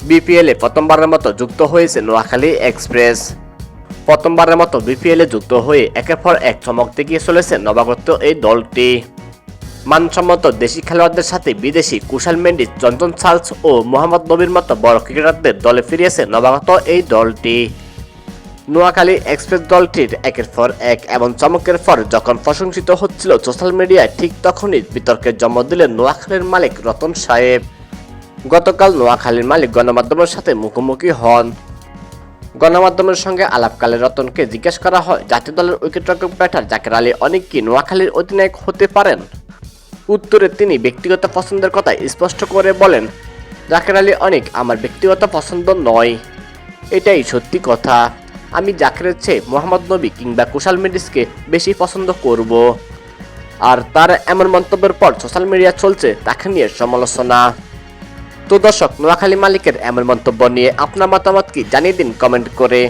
বিপিএলে প্রথমবারের মতো যুক্ত হয়েছে নোয়াখালী এক্সপ্রেস। প্রথমবারের মতো বিপিএলে যুক্ত হয়ে একের পর এক চমক দেখিয়ে চলেছে নবাগত এই দলটি। মানসম্মত দেশি খেলোয়াড়দের সাথে বিদেশি কুশাল মেন্ডিস, জনসন চার্লস ও মোহাম্মদ নবীর মতো বড় ক্রিকেটারদের দলে ফিরিয়েছে নবাগত এই দলটি। নোয়াখালী এক্সপ্রেস দলটির একের পর এক এমন চমকের পর যখন প্রশংসিত হচ্ছিল সোশ্যাল মিডিয়ায়, ঠিক তখনই বিতর্কের জন্ম দিলেন নোয়াখালীর মালিক রতন সাহেব। গতকাল নোয়াখালীর মালিক গণমাধ্যমের সাথে মুখোমুখি হন। গণমাধ্যমের সঙ্গে আলাপকালে রতনকে জিজ্ঞেস করা হয়, জাতীয় দলের উইকেটরক্ষক ব্যাটার জাকের আলী অনেক কি নোয়াখালীর অধিনায়ক হতে পারেন? উত্তরে তিনি ব্যক্তিগত পছন্দের কথা স্পষ্ট করে বলেন, জাকের আলী অনেক আমার ব্যক্তিগত পছন্দ নয়, এটাই সত্যি কথা। আমি জাকেরের চেয়ে মোহাম্মদ নবী কিংবা কুশাল মেন্ডিসকে বেশি পছন্দ করব। আর তার এমন মন্তব্যের পর সোশ্যাল মিডিয়া চলছে তাকে নিয়ে সমালোচনা। তো দর্শক, নোয়াখালী মালিকের এমন মন্তব্য নিয়ে আপনার মতামত কি জানিয়ে দিন কমেন্ট করে।